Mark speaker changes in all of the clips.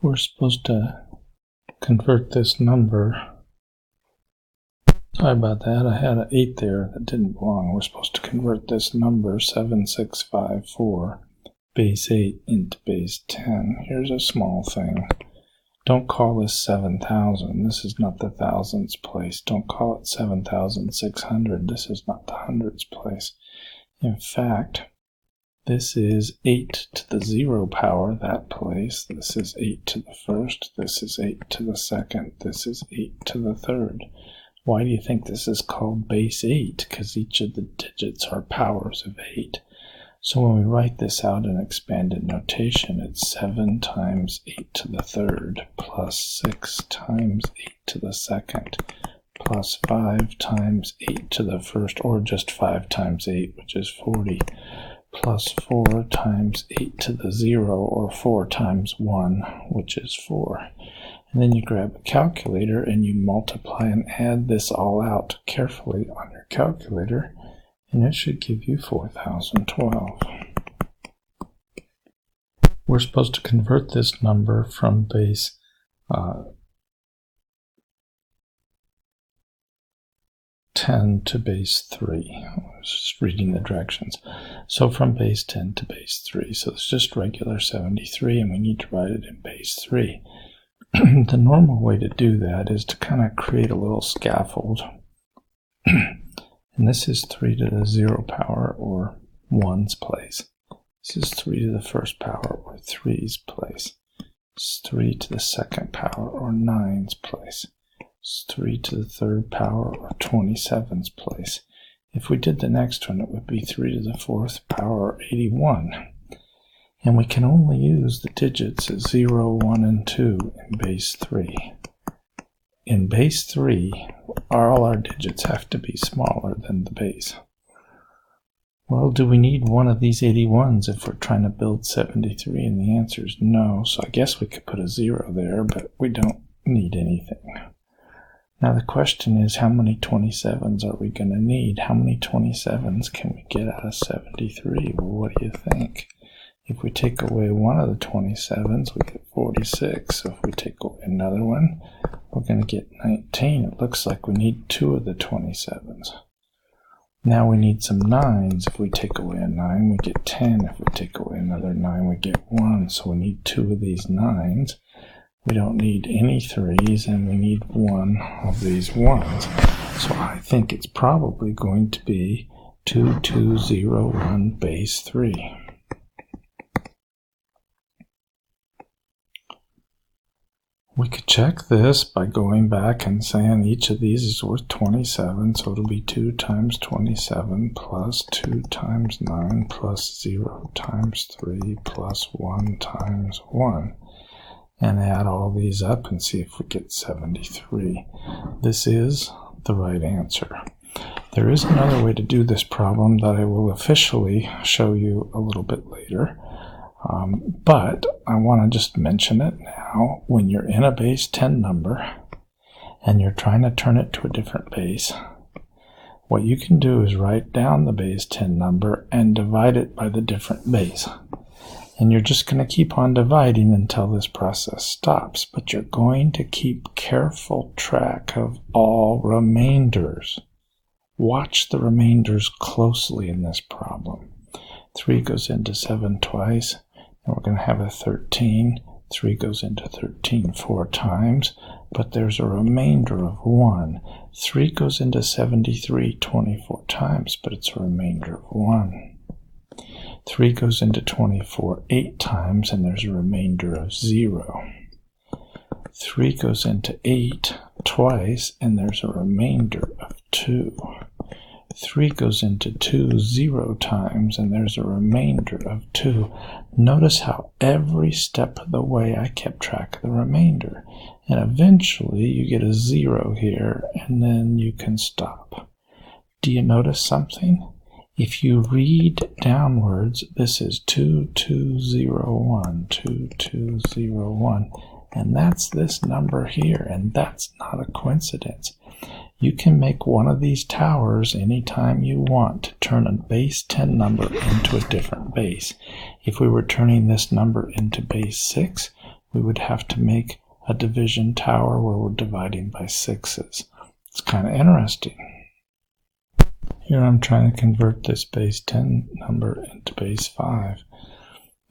Speaker 1: We're supposed to convert this number. Sorry about that, I had an 8 there that didn't belong. We're supposed to convert this number 7654 base 8 into base 10. Here's a small thing. Don't call this 7,000. This is not the thousands place. Don't call it 7,600. This is not the hundreds place. In fact, this is 8 to the 0 power, that place. This is 8 to the first. This is 8 to the second. This is 8 to the third. Why do you think this is called base 8? Because each of the digits are powers of 8. So when we write this out in expanded notation, it's 7 times 8 to the third, plus 6 times 8 to the second, plus 5 times 8 to the first, or just 5 times 8, which is 40, plus 4 times 8 to the 0, or 4 times 1, which is 4. And then you grab a calculator and you multiply and add this all out carefully on your calculator, and it should give you 4,012. We're supposed to convert this number from base 10 to base 3. I was just reading the directions. So from base 10 to base 3. So it's just regular 73, and we need to write it in base 3. The normal way to do that is to kind of create a little scaffold. And this is 3 to the 0 power, or 1's place. This is 3 to the first power, or 3's place. It's 3 to the second power, or 9's place. It's 3 to the third power, or 27's place. If we did the next one, it would be 3 to the fourth power, or 81. And we can only use the digits as 0, 1, and 2 in base 3. In base 3, all our digits have to be smaller than the base. Well, do we need one of these 81s if we're trying to build 73? And the answer is no. So I guess we could put a 0 there, but we don't need anything. Now the question is, how many 27s are we going to need? How many 27s can we get out of 73? Well, what do you think? If we take away one of the 27s, we get 46. So if we take away another one, we're going to get 19. It looks like we need 2 of the 27s. Now we need some 9s. If we take away a 9, we get 10. If we take away another 9, we get 1. So we need 2 of these 9s. We don't need any 3s, and we need 1 of these 1s. So I think it's probably going to be 2201 base 3. We could check this by going back and saying each of these is worth 27, so it'll be 2 times 27 plus 2 times 9 plus 0 times 3 plus 1 times 1. And add all these up and see if we get 73. This is the right answer. There is another way to do this problem that I will officially show you a little bit later. But I want to just mention it now. When you're in a base 10 number and you're trying to turn it to a different base, what you can do is write down the base 10 number and divide it by the different base. And you're just going to keep on dividing until this process stops. But you're going to keep careful track of all remainders. Watch the remainders closely in this problem. 3 goes into 7 twice, and we're going to have a 13. 3 goes into 13 4 times, but there's a remainder of 1. 3 goes into 73 24 times, but it's a remainder of 1. 3 goes into 24 8 times, and there's a remainder of 0. 3 goes into 8 twice, and there's a remainder of 2. 3 goes into 2 0 times, and there's a remainder of 2. Notice how every step of the way I kept track of the remainder. And eventually you get a 0 here, and then you can stop. Do you notice something? If you read downwards, this is 2201, 2201, and that's this number here, and that's not a coincidence. You can make one of these towers anytime you want to turn a base 10 number into a different base. If we were turning this number into base 6, we would have to make a division tower where we're dividing by 6s. It's kind of interesting. Here I'm trying to convert this base 10 number into base 5.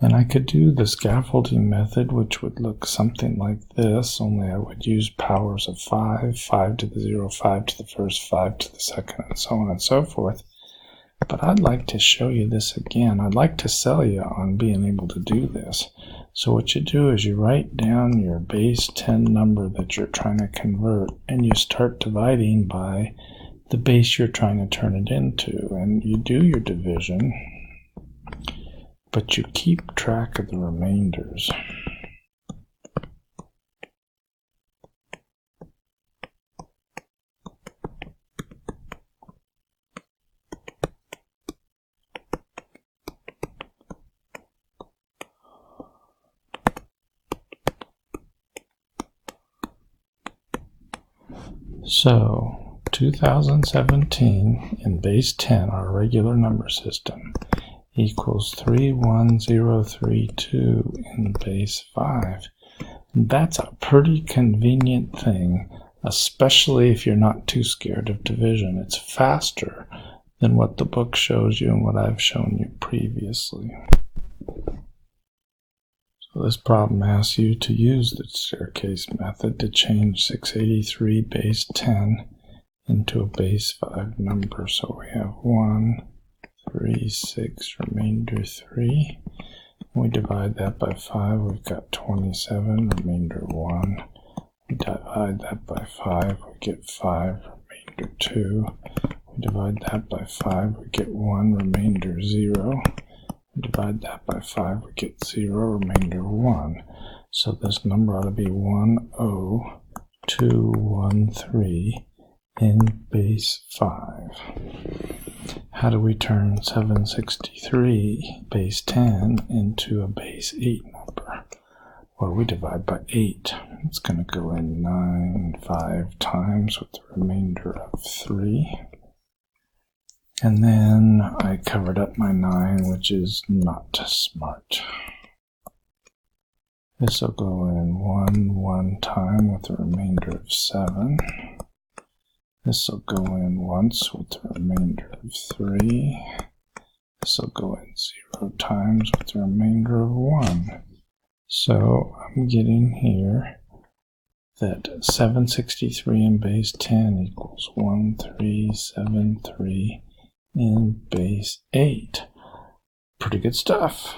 Speaker 1: And I could do the scaffolding method, which would look something like this, only I would use powers of 5, 5 to the 0, 5 to the first, 5 to the second, and so on and so forth. But I'd like to show you this again. I'd like to sell you on being able to do this. So what you do is you write down your base 10 number that you're trying to convert, and you start dividing by the base you're trying to turn it into. And you do your division, but you keep track of the remainders. So 2017 in base 10, our regular number system, equals 31032 in base 5. That's a pretty convenient thing, especially if you're not too scared of division. It's faster than what the book shows you and what I've shown you previously. So this problem asks you to use the staircase method to change 683 base 10 into a base 5 number. So we have 1, 3, 6, remainder 3. We divide that by 5, we've got 27, remainder 1. We divide that by 5, we get 5, remainder 2. We divide that by 5, we get 1, remainder 0. We divide that by 5, we get 0, remainder 1. So this number ought to be 10213 in base 5. How do we turn 763 base 10 into a base 8 number? Well, we divide by 8. It's going to go in 9 5 times with the remainder of 3. And then I covered up my 9, which is not smart. This will go in 1 time with the remainder of 7. This will go in once with the remainder of 3. This will go in 0 times with the remainder of 1. So I'm getting here that 763 in base 10 equals 1373 in base 8. Pretty good stuff.